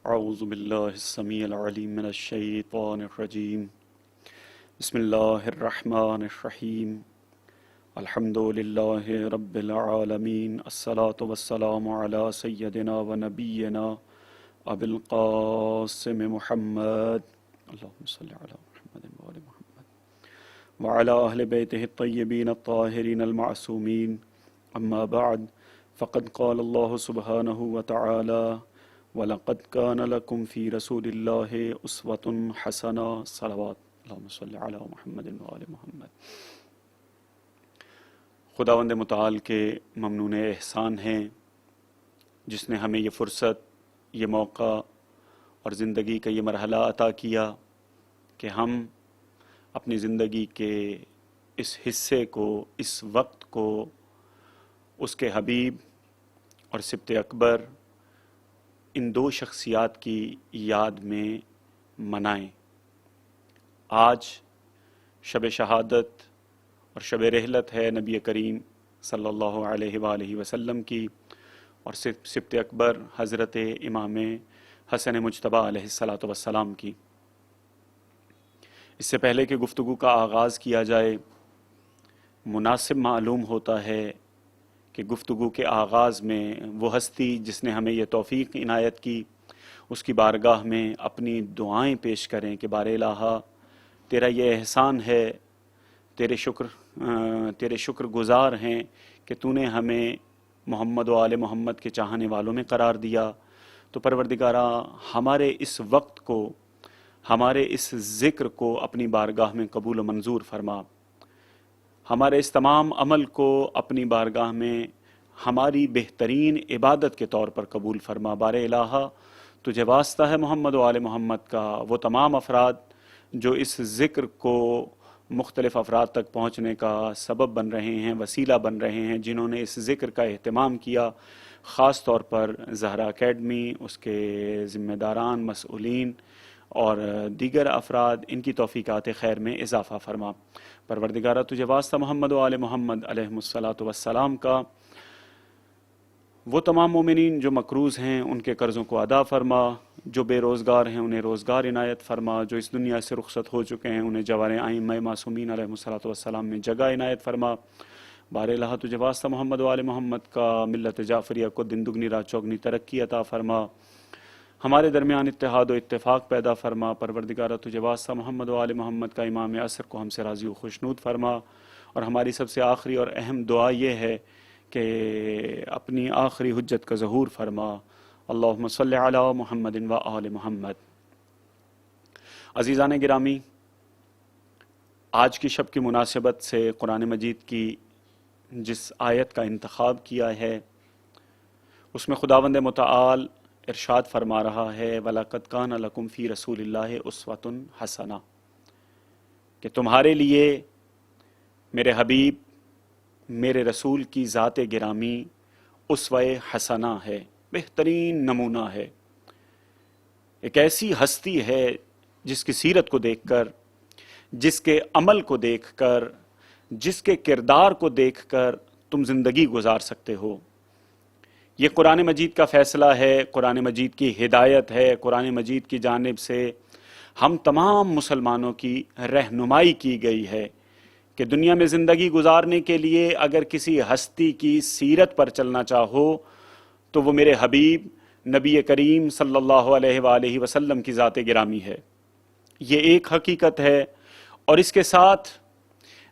اعوذ باللہ السمیع العلیم من الشیطان الرجیم بسم اللہ الرحمن الرحیم الحمد للہ رب العالمین الصلاة والسلام علی سیدنا و نبینا ابی القاسم محمد اللہم صلی علی محمد وآل محمد وعلی اہل بیتہ الطیبین الطاہرین المعصومین اما بعد فقد قال اللہ سبحانہ وتعالی وَلَقَدْ كَانَ لَكُمْ فِي رَسُولِ اللَّهِ أُسْوَةٌ حَسَنَةٌ صلوات اللہم صلی علی محمد وآل محمد۔ خداوند متعال کے ممنون احسان ہیں جس نے ہمیں یہ فرصت، یہ موقع اور زندگی کا یہ مرحلہ عطا کیا کہ ہم اپنی زندگی کے اس حصے کو، اس وقت کو اس کے حبیب اور سبط اکبر ان دو شخصیات کی یاد میں منائیں۔ آج شب شہادت اور شب رحلت ہے نبی کریم صلی اللہ علیہ وآلہ وسلم کی اور سبط اکبر حضرت امام حسن مجتبیٰ علیہ السلام کی۔ اس سے پہلے کہ گفتگو کا آغاز کیا جائے، مناسب معلوم ہوتا ہے کہ گفتگو کے آغاز میں وہ ہستی جس نے ہمیں یہ توفیق عنایت کی اس کی بارگاہ میں اپنی دعائیں پیش کریں کہ بار الہ تیرا یہ احسان ہے، تیرے شکر گزار ہیں کہ تو نے ہمیں محمد و آل محمد کے چاہنے والوں میں قرار دیا، تو پروردگارا ہمارے اس وقت کو، ہمارے اس ذکر کو اپنی بارگاہ میں قبول و منظور فرما، ہمارے اس تمام عمل کو اپنی بارگاہ میں ہماری بہترین عبادت کے طور پر قبول فرما۔ بار الہ تجھے واسطہ ہے محمد و آل محمد کا، وہ تمام افراد جو اس ذکر کو مختلف افراد تک پہنچنے کا سبب بن رہے ہیں، وسیلہ بن رہے ہیں، جنہوں نے اس ذکر کا اہتمام کیا، خاص طور پر زہرا اکیڈمی، اس کے ذمہ داران، مسئولین اور دیگر افراد، ان کی توفیقات خیر میں اضافہ فرما۔ پروردگارہ تجھے واسطہ محمد و آل محمد علیہ الصلاۃ والسلام کا، وہ تمام مومنین جو مقروض ہیں ان کے قرضوں کو ادا فرما، جو بے روزگار ہیں انہیں روزگار عنایت فرما، جو اس دنیا سے رخصت ہو چکے ہیں انہیں جوار ائمہ معصومین علیہ الصلاۃ والسلام میں جگہ عنایت فرما۔ بار الہ تجھے واسطہ محمد و آل محمد کا، ملت جعفریہ کو دن دگنی رات چوگنی ترقی عطا فرما، ہمارے درمیان اتحاد و اتفاق پیدا فرما۔ پروردگارہ تجھے واسطہ محمد و آل محمد کا امام عصر کو ہم سے راضی و خوشنود فرما، اور ہماری سب سے آخری اور اہم دعا یہ ہے کہ اپنی آخری حجت کا ظہور فرما۔ اللہم صلی علی محمد و آل محمد۔ عزیزان گرامی، آج کی شب کی مناسبت سے قرآن مجید کی جس آیت کا انتخاب کیا ہے اس میں خداوند متعال ارشاد فرما رہا ہے وَلَقَدْ كَانَ لَكُمْ فِي رَسُولِ اللَّهِ أُسْوَةٌ حَسَنَةٌ، کہ تمہارے لیے میرے حبیب، میرے رسول کی ذات گرامی اسوہ حسنہ ہے، بہترین نمونہ ہے، ایک ایسی ہستی ہے جس کی سیرت کو دیکھ کر، جس کے عمل کو دیکھ کر، جس کے کردار کو دیکھ کر تم زندگی گزار سکتے ہو۔ یہ قرآن مجید کا فیصلہ ہے، قرآن مجید کی ہدایت ہے، قرآن مجید کی جانب سے ہم تمام مسلمانوں کی رہنمائی کی گئی ہے کہ دنیا میں زندگی گزارنے کے لیے اگر کسی ہستی کی سیرت پر چلنا چاہو تو وہ میرے حبیب نبی کریم صلی اللہ علیہ وآلہ وسلم کی ذات گرامی ہے۔ یہ ایک حقیقت ہے، اور اس کے ساتھ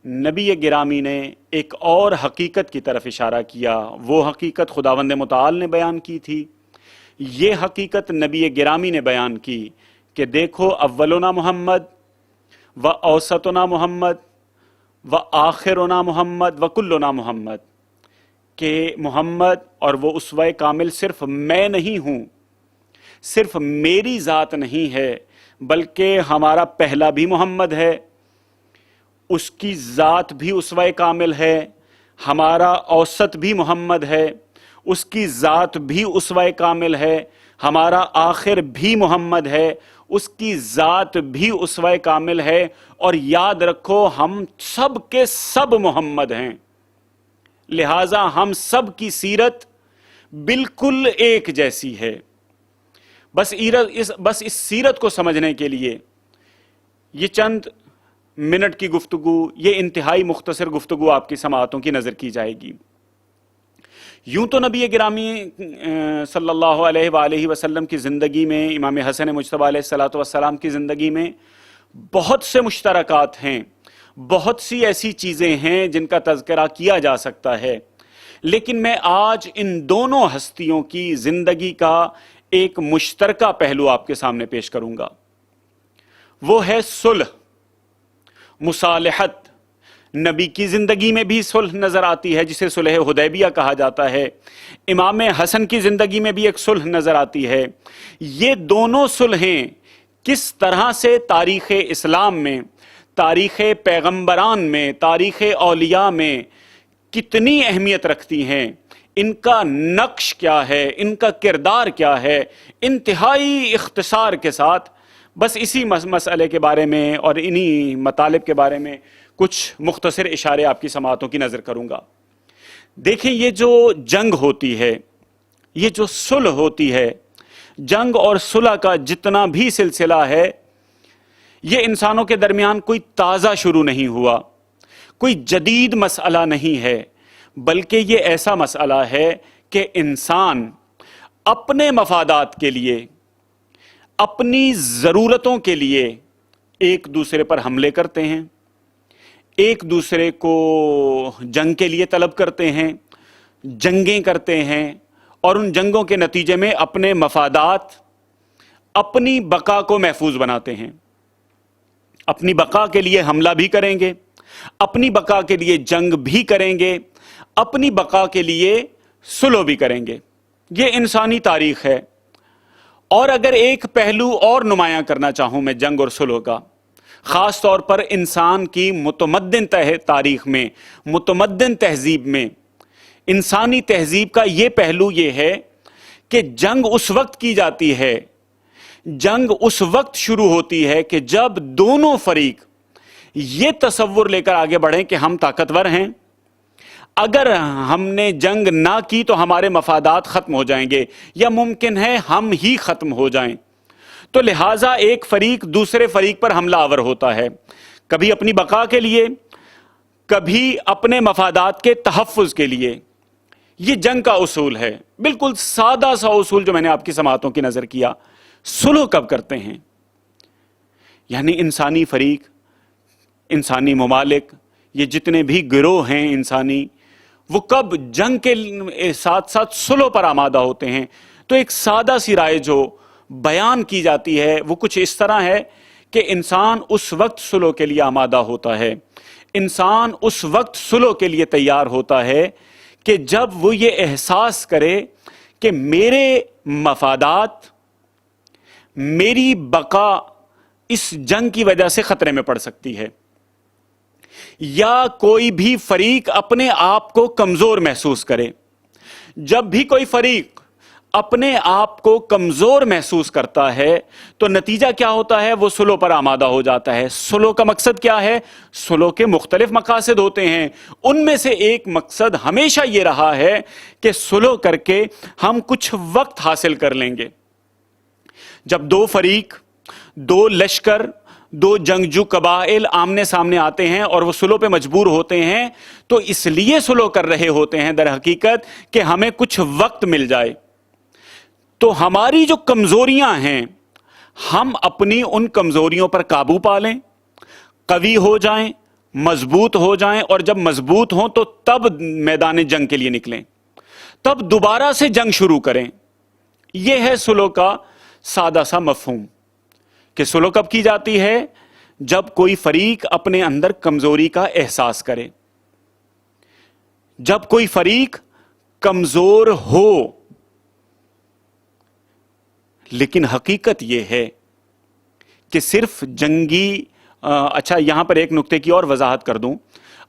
نبی گرامی نے ایک اور حقیقت کی طرف اشارہ کیا، وہ حقیقت خداوند متعال نے بیان کی تھی، یہ حقیقت نبی گرامی نے بیان کی کہ دیکھو اولنا محمد و اوسطنا محمد و آخرنا محمد و کلنا محمد، کہ محمد اور وہ اسوہ کامل صرف میں نہیں ہوں، صرف میری ذات نہیں ہے، بلکہ ہمارا پہلا بھی محمد ہے، اس کی ذات بھی اسوہ کامل ہے، ہمارا اوسط بھی محمد ہے، اس کی ذات بھی اسوہ کامل ہے، ہمارا آخر بھی محمد ہے، اس کی ذات بھی اسوہ کامل ہے، اور یاد رکھو ہم سب کے سب محمد ہیں، لہٰذا ہم سب کی سیرت بالکل ایک جیسی ہے۔ بس اس سیرت کو سمجھنے کے لیے یہ چند منٹ کی گفتگو، یہ انتہائی مختصر گفتگو آپ کی سماعتوں کی نظر کی جائے گی۔ یوں تو نبی گرامی صلی اللہ علیہ وآلہ وسلم کی زندگی میں، امام حسن مجتبیٰ علیہ الصلوۃ والسلام کی زندگی میں بہت سے مشترکات ہیں، بہت سی ایسی چیزیں ہیں جن کا تذکرہ کیا جا سکتا ہے، لیکن میں آج ان دونوں ہستیوں کی زندگی کا ایک مشترکہ پہلو آپ کے سامنے پیش کروں گا۔ وہ ہے صلح، مصالحت۔ نبی کی زندگی میں بھی صلح نظر آتی ہے جسے صلح حدیبیہ کہا جاتا ہے، امام حسن کی زندگی میں بھی ایک صلح نظر آتی ہے۔ یہ دونوں صلحیں کس طرح سے تاریخ اسلام میں، تاریخ پیغمبران میں، تاریخ اولیاء میں کتنی اہمیت رکھتی ہیں، ان کا نقش کیا ہے، ان کا کردار کیا ہے، انتہائی اختصار کے ساتھ بس اسی مسئلے کے بارے میں اور انہی مطالب کے بارے میں کچھ مختصر اشارے آپ کی سماعتوں کی نظر کروں گا۔ دیکھیں، یہ جو جنگ ہوتی ہے، یہ جو صلح ہوتی ہے، جنگ اور صلح کا جتنا بھی سلسلہ ہے، یہ انسانوں کے درمیان کوئی تازہ شروع نہیں ہوا، کوئی جدید مسئلہ نہیں ہے، بلکہ یہ ایسا مسئلہ ہے کہ انسان اپنے مفادات کے لیے، اپنی ضرورتوں کے لیے ایک دوسرے پر حملے کرتے ہیں، ایک دوسرے کو جنگ کے لیے طلب کرتے ہیں، جنگیں کرتے ہیں، اور ان جنگوں کے نتیجے میں اپنے مفادات، اپنی بقا کو محفوظ بناتے ہیں۔ اپنی بقا کے لیے حملہ بھی کریں گے، اپنی بقا کے لیے جنگ بھی کریں گے، اپنی بقا کے لیے صلح بھی کریں گے۔ یہ انسانی تاریخ ہے۔ اور اگر ایک پہلو اور نمایاں کرنا چاہوں میں جنگ اور صلح کا، خاص طور پر انسان کی متمدن تاریخ میں، متمدن تہذیب میں، انسانی تہذیب کا یہ پہلو یہ ہے کہ جنگ اس وقت کی جاتی ہے، جنگ اس وقت شروع ہوتی ہے کہ جب دونوں فریق یہ تصور لے کر آگے بڑھیں کہ ہم طاقتور ہیں، اگر ہم نے جنگ نہ کی تو ہمارے مفادات ختم ہو جائیں گے، یا ممکن ہے ہم ہی ختم ہو جائیں۔ تو لہٰذا ایک فریق دوسرے فریق پر حملہ آور ہوتا ہے، کبھی اپنی بقا کے لیے، کبھی اپنے مفادات کے تحفظ کے لیے۔ یہ جنگ کا اصول ہے، بالکل سادہ سا اصول جو میں نے آپ کی سماعتوں کی نظر کیا۔ صلح کب کرتے ہیں؟ یعنی انسانی فریق، انسانی ممالک، یہ جتنے بھی گروہ ہیں انسانی، وہ کب جنگ کے ساتھ ساتھ صلح پر آمادہ ہوتے ہیں؟ تو ایک سادہ سی رائے جو بیان کی جاتی ہے وہ کچھ اس طرح ہے کہ انسان اس وقت صلح کے لیے آمادہ ہوتا ہے، انسان اس وقت صلح کے لیے تیار ہوتا ہے کہ جب وہ یہ احساس کرے کہ میرے مفادات، میری بقا اس جنگ کی وجہ سے خطرے میں پڑ سکتی ہے، یا کوئی بھی فریق اپنے آپ کو کمزور محسوس کرے۔ جب بھی کوئی فریق اپنے آپ کو کمزور محسوس کرتا ہے تو نتیجہ کیا ہوتا ہے؟ وہ صلح پر آمادہ ہو جاتا ہے۔ صلح کا مقصد کیا ہے؟ صلح کے مختلف مقاصد ہوتے ہیں، ان میں سے ایک مقصد ہمیشہ یہ رہا ہے کہ صلح کر کے ہم کچھ وقت حاصل کر لیں گے۔ جب دو فریق، دو لشکر، دو جنگجو قبائل آمنے سامنے آتے ہیں اور وہ صلح پہ مجبور ہوتے ہیں تو اس لیے صلح کر رہے ہوتے ہیں در حقیقت کہ ہمیں کچھ وقت مل جائے۔ تو ہماری جو کمزوریاں ہیں، ہم اپنی ان کمزوریوں پر قابو پا لیں، قوی ہو جائیں، مضبوط ہو جائیں، اور جب مضبوط ہوں تو تب میدان جنگ کے لیے نکلیں، تب دوبارہ سے جنگ شروع کریں۔ یہ ہے صلح کا سادہ سا مفہوم کہ صلح کب کی جاتی ہے؟ جب کوئی فریق اپنے اندر کمزوری کا احساس کرے، جب کوئی فریق کمزور ہو۔ لیکن حقیقت یہ ہے کہ صرف جنگی اچھا، یہاں پر ایک نکتے کی اور وضاحت کر دوں۔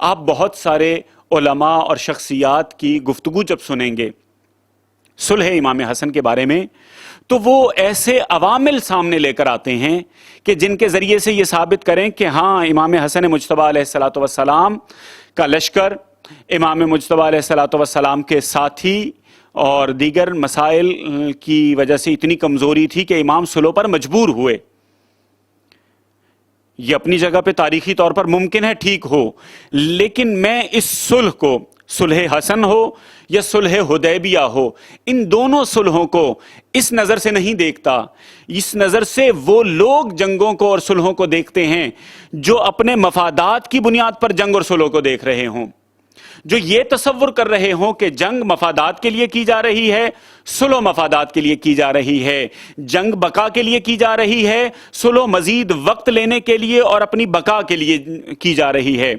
آپ بہت سارے علماء اور شخصیات کی گفتگو جب سنیں گے صلح امام حسن کے بارے میں، تو وہ ایسے عوامل سامنے لے کر آتے ہیں کہ جن کے ذریعے سے یہ ثابت کریں کہ ہاں، امام حسن مجتبیٰ علیہ الصلوۃ والسلام کا لشکر، امام مجتبیٰ علیہ الصلوۃ والسلام کے ساتھی، اور دیگر مسائل کی وجہ سے اتنی کمزوری تھی کہ امام صلح پر مجبور ہوئے. یہ اپنی جگہ پہ تاریخی طور پر ممکن ہے ٹھیک ہو، لیکن میں اس صلح کو، صلح حسن ہو یا صلح حدیبیہ ہو، ان دونوں صلحوں کو اس نظر سے نہیں دیکھتا. اس نظر سے وہ لوگ جنگوں کو اور صلحوں کو دیکھتے ہیں جو اپنے مفادات کی بنیاد پر جنگ اور صلحوں کو دیکھ رہے ہوں، جو یہ تصور کر رہے ہوں کہ جنگ مفادات کے لیے کی جا رہی ہے، صلح مفادات کے لیے کی جا رہی ہے، جنگ بقا کے لیے کی جا رہی ہے، صلح مزید وقت لینے کے لیے اور اپنی بقا کے لیے کی جا رہی ہے.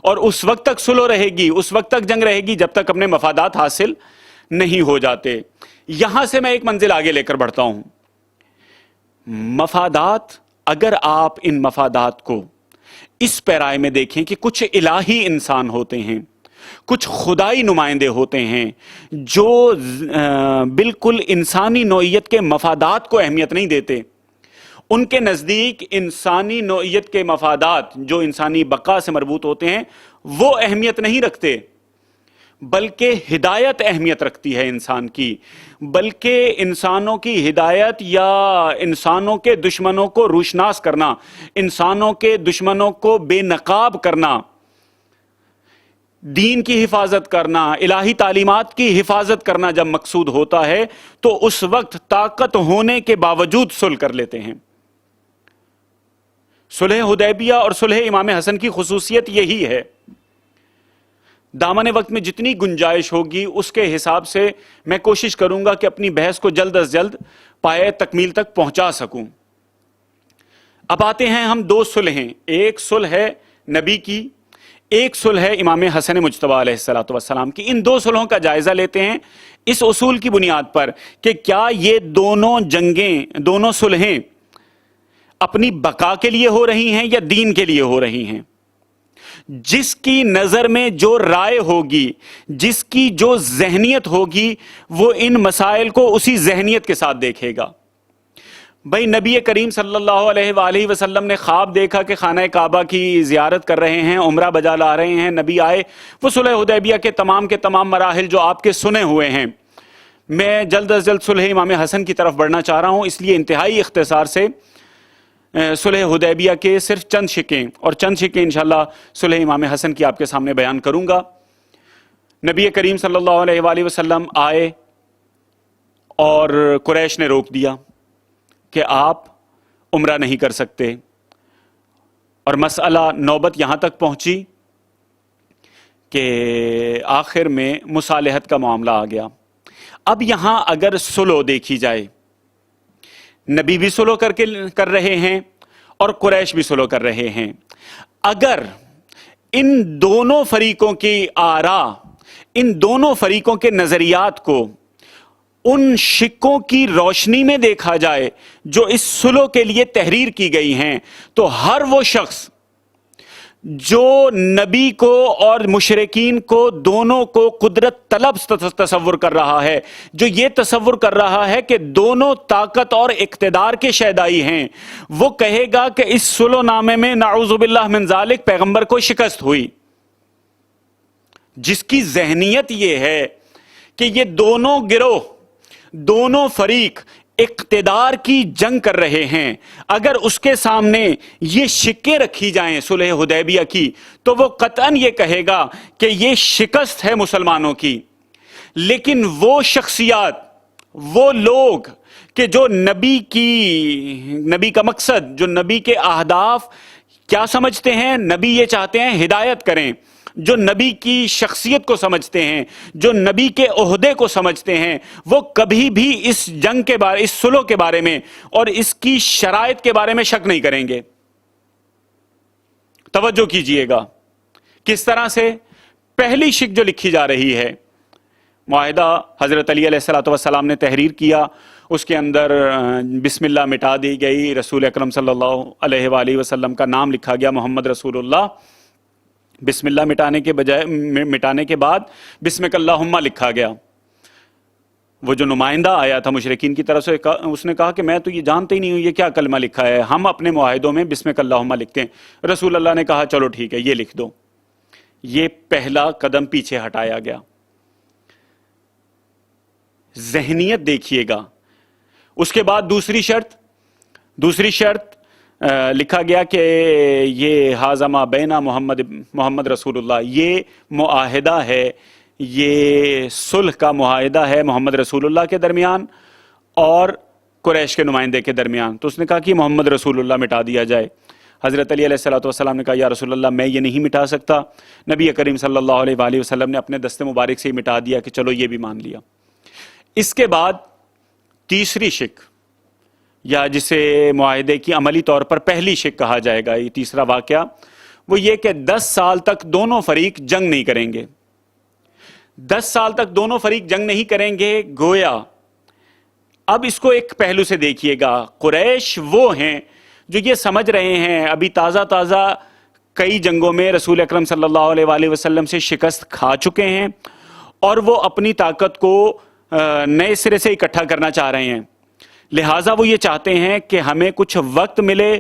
اور اس وقت تک صلح رہے گی، اس وقت تک جنگ رہے گی جب تک اپنے مفادات حاصل نہیں ہو جاتے. یہاں سے میں ایک منزل آگے لے کر بڑھتا ہوں. مفادات، اگر آپ ان مفادات کو اس پیرائے میں دیکھیں کہ کچھ الہی انسان ہوتے ہیں، کچھ خدائی نمائندے ہوتے ہیں جو بالکل انسانی نوعیت کے مفادات کو اہمیت نہیں دیتے. ان کے نزدیک انسانی نوعیت کے مفادات جو انسانی بقا سے مربوط ہوتے ہیں وہ اہمیت نہیں رکھتے، بلکہ ہدایت اہمیت رکھتی ہے انسان کی، بلکہ انسانوں کی ہدایت یا انسانوں کے دشمنوں کو روشناس کرنا، انسانوں کے دشمنوں کو بے نقاب کرنا، دین کی حفاظت کرنا، الہی تعلیمات کی حفاظت کرنا جب مقصود ہوتا ہے تو اس وقت طاقت ہونے کے باوجود صلح کر لیتے ہیں. صلح حدیبیہ اور صلح امام حسن کی خصوصیت یہی ہے. دامن وقت میں جتنی گنجائش ہوگی اس کے حساب سے میں کوشش کروں گا کہ اپنی بحث کو جلد از جلد پائے تکمیل تک پہنچا سکوں. اب آتے ہیں ہم دو صلحیں، ایک صلح ہے نبی کی، ایک صلح ہے امام حسن مجتبی علیہ الصلوۃ والسلام کی. ان دو صلحوں کا جائزہ لیتے ہیں اس اصول کی بنیاد پر کہ کیا یہ دونوں جنگیں، دونوں صلحیں اپنی بقا کے لیے ہو رہی ہیں یا دین کے لیے ہو رہی ہیں. جس کی نظر میں جو رائے ہوگی، جس کی جو ذہنیت ہوگی، وہ ان مسائل کو اسی ذہنیت کے ساتھ دیکھے گا. بھائی نبی کریم صلی اللہ علیہ وآلہ وسلم نے خواب دیکھا کہ خانہ کعبہ کی زیارت کر رہے ہیں، عمرہ بجا لا رہے ہیں، نبی آئے، وہ صلح حدیبیہ کے تمام مراحل جو آپ کے سنے ہوئے ہیں. میں جلد از جلد صلح امام حسن کی طرف بڑھنا چاہ رہا ہوں، اس لیے انتہائی اختصار سے صلح حدیبیہ کے صرف چند شقیں اور چند شقیں انشاءاللہ صلح امام حسن کی آپ کے سامنے بیان کروں گا. نبی کریم صلی اللہ علیہ وآلہ وسلم آئے اور قریش نے روک دیا کہ آپ عمرہ نہیں کر سکتے، اور مسئلہ نوبت یہاں تک پہنچی کہ آخر میں مصالحت کا معاملہ آ گیا. اب یہاں اگر صلح دیکھی جائے، نبی بھی صلح کر رہے ہیں اور قریش بھی صلح کر رہے ہیں. اگر ان دونوں فریقوں کی آراء، ان دونوں فریقوں کے نظریات کو ان شقوں کی روشنی میں دیکھا جائے جو اس صلح کے لیے تحریر کی گئی ہیں، تو ہر وہ شخص جو نبی کو اور مشرکین کو دونوں کو قدرت طلب تصور کر رہا ہے، جو یہ تصور کر رہا ہے کہ دونوں طاقت اور اقتدار کے شیدائی ہیں، وہ کہے گا کہ اس صلح نامے میں نعوذ باللہ من ذالک پیغمبر کو شکست ہوئی. جس کی ذہنیت یہ ہے کہ یہ دونوں گروہ، دونوں فریق اقتدار کی جنگ کر رہے ہیں، اگر اس کے سامنے یہ شقیں رکھی جائیں صلح حدیبیہ کی تو وہ قطعاً یہ کہے گا کہ یہ شکست ہے مسلمانوں کی. لیکن وہ شخصیات، وہ لوگ کہ جو نبی کا مقصد، جو نبی کے اہداف کیا سمجھتے ہیں، نبی یہ چاہتے ہیں ہدایت کریں، جو نبی کی شخصیت کو سمجھتے ہیں، جو نبی کے عہدے کو سمجھتے ہیں، وہ کبھی بھی اس جنگ کے بارے، اس صلح کے بارے میں اور اس کی شرائط کے بارے میں شک نہیں کریں گے. توجہ کیجئے گا کس طرح سے پہلی شق جو لکھی جا رہی ہے، معاہدہ حضرت علی علیہ السلام نے تحریر کیا، اس کے اندر بسم اللہ مٹا دی گئی، رسول اکرم صلی اللہ علیہ وآلہ وسلم کا نام لکھا گیا محمد رسول اللہ. بسم اللہ مٹانے کے بعد بسمک اللہم لکھا گیا. وہ جو نمائندہ آیا تھا مشرکین کی طرف سے، اس نے کہا کہ میں تو یہ جانتے ہی نہیں ہوں یہ کیا کلمہ لکھا ہے، ہم اپنے معاہدوں میں بسمک اللہم لکھتے ہیں. رسول اللہ نے کہا چلو ٹھیک ہے یہ لکھ دو. یہ پہلا قدم پیچھے ہٹایا گیا. ذہنیت دیکھیے گا. اس کے بعد دوسری شرط لکھا گیا کہ یہ حازمہ بینا محمد رسول اللہ، یہ معاہدہ ہے، یہ صلح کا معاہدہ ہے محمد رسول اللہ کے درمیان اور قریش کے نمائندے کے درمیان. تو اس نے کہا کہ محمد رسول اللہ مٹا دیا جائے. حضرت علی علیہ السلام نے کہا یا رسول اللہ میں یہ نہیں مٹا سکتا. نبی کریم صلی اللہ علیہ وآلہ وسلم نے اپنے دست مبارک سے ہی مٹا دیا کہ چلو یہ بھی مان لیا. اس کے بعد تیسری شک، یا جسے معاہدے کی عملی طور پر پہلی شک کہا جائے گا، یہ تیسرا واقعہ، وہ یہ کہ 10 سال تک دونوں فریق جنگ نہیں کریں گے. 10 سال تک دونوں فریق جنگ نہیں کریں گے. گویا اب اس کو ایک پہلو سے دیکھیے گا، قریش وہ ہیں جو یہ سمجھ رہے ہیں، ابھی تازہ کئی جنگوں میں رسول اکرم صلی اللہ علیہ وآلہ وسلم سے شکست کھا چکے ہیں اور وہ اپنی طاقت کو نئے سرے سے اکٹھا کرنا چاہ رہے ہیں. لہٰذا وہ یہ چاہتے ہیں کہ ہمیں کچھ وقت ملے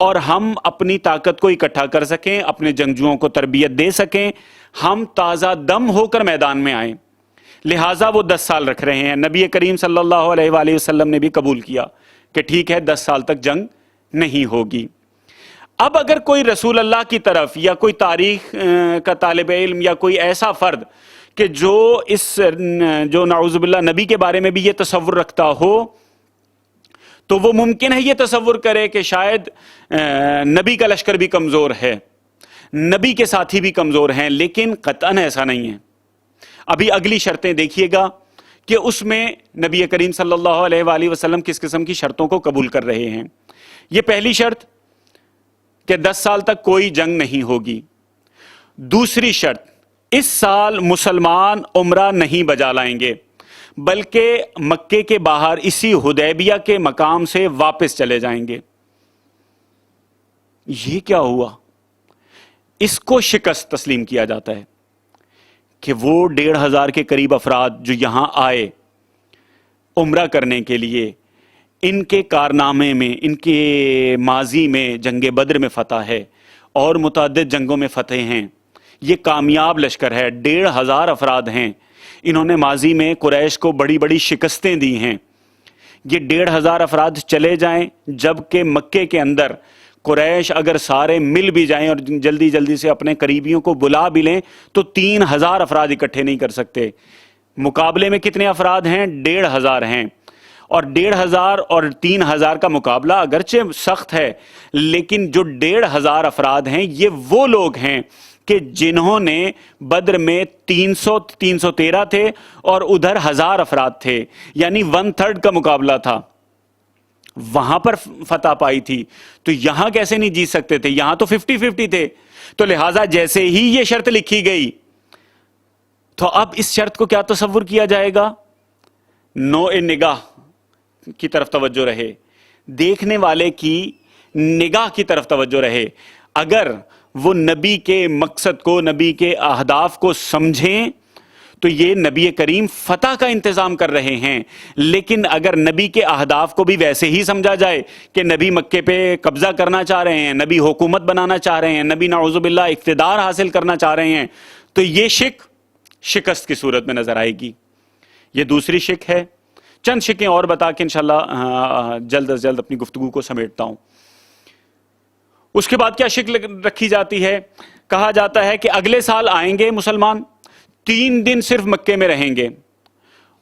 اور ہم اپنی طاقت کو اکٹھا کر سکیں، اپنے جنگجوؤں کو تربیت دے سکیں، ہم تازہ دم ہو کر میدان میں آئیں. لہٰذا وہ 10 سال رکھ رہے ہیں. نبی کریم صلی اللہ علیہ وآلہ وسلم نے بھی قبول کیا کہ ٹھیک ہے 10 سال تک جنگ نہیں ہوگی. اب اگر کوئی رسول اللہ کی طرف یا کوئی تاریخ کا طالب علم یا کوئی ایسا فرد کہ جو نعوذ باللہ نبی کے بارے میں بھی یہ تصور رکھتا ہو، تو وہ ممکن ہے یہ تصور کرے کہ شاید نبی کا لشکر بھی کمزور ہے، نبی کے ساتھی بھی کمزور ہیں، لیکن قطعاً ایسا نہیں ہے. ابھی اگلی شرطیں دیکھیے گا کہ اس میں نبی کریم صلی اللہ علیہ وآلہ وسلم کس قسم کی شرطوں کو قبول کر رہے ہیں. یہ پہلی شرط کہ 10 سال تک کوئی جنگ نہیں ہوگی. دوسری شرط، اس سال مسلمان عمرہ نہیں بجا لائیں گے بلکہ مکے کے باہر اسی حدیبیہ کے مقام سے واپس چلے جائیں گے. یہ کیا ہوا؟ اس کو شکست تسلیم کیا جاتا ہے کہ وہ 1500 کے قریب افراد جو یہاں آئے عمرہ کرنے کے لیے، ان کے کارنامے میں، ان کے ماضی میں جنگ بدر میں فتح ہے اور متعدد جنگوں میں فتح ہیں. یہ کامیاب لشکر ہے، 1500 افراد ہیں. انہوں نے ماضی میں قریش کو بڑی بڑی شکستیں دی ہیں. یہ 1500 افراد چلے جائیں، جبکہ مکے کے اندر قریش اگر سارے مل بھی جائیں اور جلدی سے اپنے قریبیوں کو بلا بھی لیں تو 3000 افراد اکٹھے نہیں کر سکتے. مقابلے میں کتنے افراد ہیں؟ 1500 ہیں. اور 1500 اور 3000 کا مقابلہ اگرچہ سخت ہے، لیکن جو 1500 افراد ہیں یہ وہ لوگ ہیں کہ جنہوں نے بدر میں 313 تھے اور ادھر 1000 افراد تھے، یعنی 1/3 کا مقابلہ تھا. وہاں پر فتح پائی تھی، تو یہاں کیسے نہیں جیت سکتے تھے؟ یہاں تو 50-50 تھے. تو لہٰذا جیسے ہی یہ شرط لکھی گئی تو اب اس شرط کو کیا تصور کیا جائے گا؟ نوع نگاہ کی طرف توجہ رہے، دیکھنے والے کی نگاہ کی طرف توجہ رہے. اگر وہ نبی کے مقصد کو، نبی کے اہداف کو سمجھیں تو یہ نبی کریم فتح کا انتظام کر رہے ہیں. لیکن اگر نبی کے اہداف کو بھی ویسے ہی سمجھا جائے کہ نبی مکے پہ قبضہ کرنا چاہ رہے ہیں، نبی حکومت بنانا چاہ رہے ہیں، نبی نعوذ باللہ اقتدار حاصل کرنا چاہ رہے ہیں، تو یہ شکست کی صورت میں نظر آئے گی. یہ دوسری شک ہے. چند شکیں اور بتا کے انشاءاللہ جلد از جلد اپنی گفتگو کو سمیٹتا ہوں. اس کے بعد کیا شک رکھی جاتی ہے؟ کہا جاتا ہے کہ اگلے سال آئیں گے مسلمان، 3 دن صرف مکے میں رہیں گے،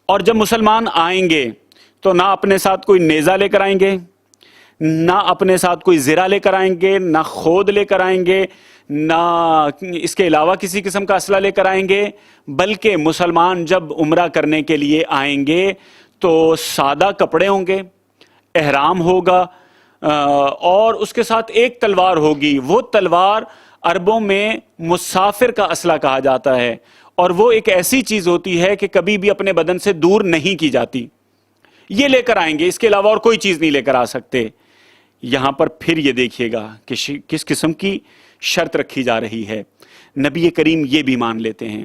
اور جب مسلمان آئیں گے تو نہ اپنے ساتھ کوئی نیزہ لے کر آئیں گے، نہ اپنے ساتھ کوئی زرہ لے کر آئیں گے، نہ خود لے کر آئیں گے، نہ اس کے علاوہ کسی قسم کا اسلحہ لے کر آئیں گے، بلکہ مسلمان جب عمرہ کرنے کے لیے آئیں گے تو سادہ کپڑے ہوں گے، احرام ہوگا، اور اس کے ساتھ ایک تلوار ہوگی. وہ تلوار عربوں میں مسافر کا اسلحہ کہا جاتا ہے، اور وہ ایک ایسی چیز ہوتی ہے کہ کبھی بھی اپنے بدن سے دور نہیں کی جاتی. یہ لے کر آئیں گے، اس کے علاوہ اور کوئی چیز نہیں لے کر آ سکتے. یہاں پر پھر یہ دیکھیے گا کہ کس قسم کی شرط رکھی جا رہی ہے. نبی کریم یہ بھی مان لیتے ہیں،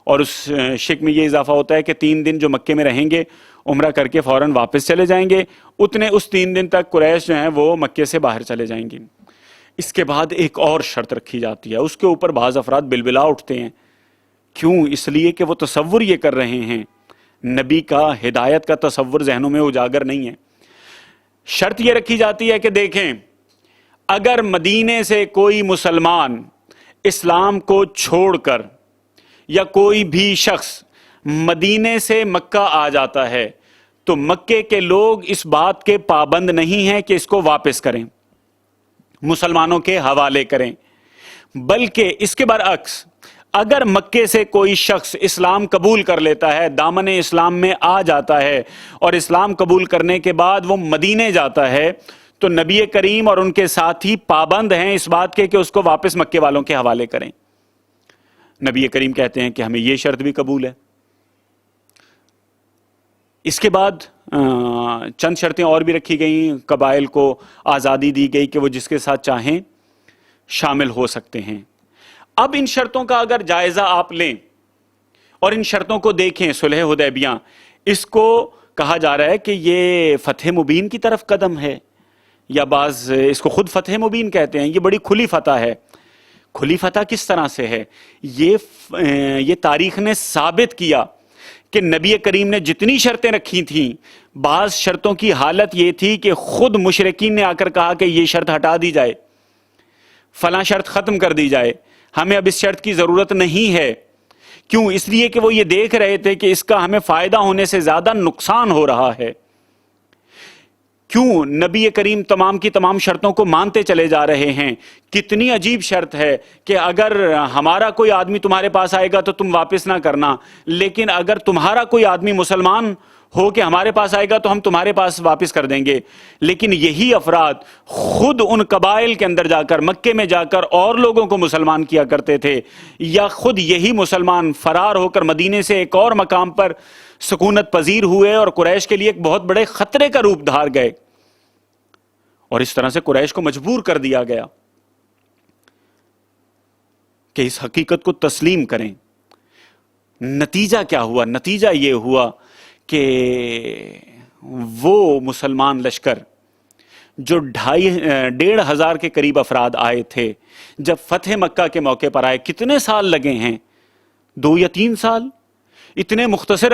اور اس شک میں یہ اضافہ ہوتا ہے کہ 3 دن جو مکے میں رہیں گے، عمرہ کر کے فوراً واپس چلے جائیں گے. اس 3 دن تک قریش جو ہیں وہ مکے سے باہر چلے جائیں گے. اس کے بعد ایک اور شرط رکھی جاتی ہے، اس کے اوپر بعض افراد بلبلا اٹھتے ہیں. کیوں؟ اس لیے کہ وہ تصور یہ کر رہے ہیں نبی کا ہدایت کا تصور ذہنوں میں اجاگر نہیں ہے. شرط یہ رکھی جاتی ہے کہ دیکھیں اگر مدینے سے کوئی مسلمان اسلام کو چھوڑ کر یا کوئی بھی شخص مدینے سے مکہ آ جاتا ہے تو مکے کے لوگ اس بات کے پابند نہیں ہیں کہ اس کو واپس کریں، مسلمانوں کے حوالے کریں، بلکہ اس کے برعکس اگر مکے سے کوئی شخص اسلام قبول کر لیتا ہے، دامن اسلام میں آ جاتا ہے اور اسلام قبول کرنے کے بعد وہ مدینے جاتا ہے تو نبی کریم اور ان کے ساتھی پابند ہیں اس بات کے کہ اس کو واپس مکے والوں کے حوالے کریں. نبی کریم کہتے ہیں کہ ہمیں یہ شرط بھی قبول ہے. اس کے بعد چند شرطیں اور بھی رکھی گئیں. قبائل کو آزادی دی گئی کہ وہ جس کے ساتھ چاہیں شامل ہو سکتے ہیں. اب ان شرطوں کا اگر جائزہ آپ لیں اور ان شرطوں کو دیکھیں، صلح حدیبیہ، اس کو کہا جا رہا ہے کہ یہ فتح مبین کی طرف قدم ہے، یا بعض اس کو خود فتح مبین کہتے ہیں. یہ بڑی کھلی فتح ہے. کھلی فتح کس طرح سے ہے؟ یہ تاریخ نے ثابت کیا کہ نبی کریم نے جتنی شرطیں رکھی تھیں، بعض شرطوں کی حالت یہ تھی کہ خود مشرکین نے آ کر کہا کہ یہ شرط ہٹا دی جائے، فلاں شرط ختم کر دی جائے، ہمیں اب اس شرط کی ضرورت نہیں ہے. کیوں؟ اس لیے کہ وہ یہ دیکھ رہے تھے کہ اس کا ہمیں فائدہ ہونے سے زیادہ نقصان ہو رہا ہے. کیوں؟ نبی کریم تمام کی تمام شرطوں کو مانتے چلے جا رہے ہیں. کتنی عجیب شرط ہے کہ اگر ہمارا کوئی آدمی تمہارے پاس آئے گا تو تم واپس نہ کرنا، لیکن اگر تمہارا کوئی آدمی مسلمان ہو کہ ہمارے پاس آئے گا تو ہم تمہارے پاس واپس کر دیں گے. لیکن یہی افراد خود ان قبائل کے اندر جا کر، مکے میں جا کر اور لوگوں کو مسلمان کیا کرتے تھے، یا خود یہی مسلمان فرار ہو کر مدینے سے ایک اور مقام پر سکونت پذیر ہوئے اور قریش کے لیے ایک بہت بڑے خطرے کا روپ دھار گئے، اور اس طرح سے قریش کو مجبور کر دیا گیا کہ اس حقیقت کو تسلیم کریں. نتیجہ کیا ہوا؟ نتیجہ یہ ہوا کہ وہ مسلمان لشکر جو 1,500 کے قریب افراد آئے تھے، جب فتح مکہ کے موقع پر آئے، کتنے سال لگے ہیں؟ 2 یا 3 سال. اتنے مختصر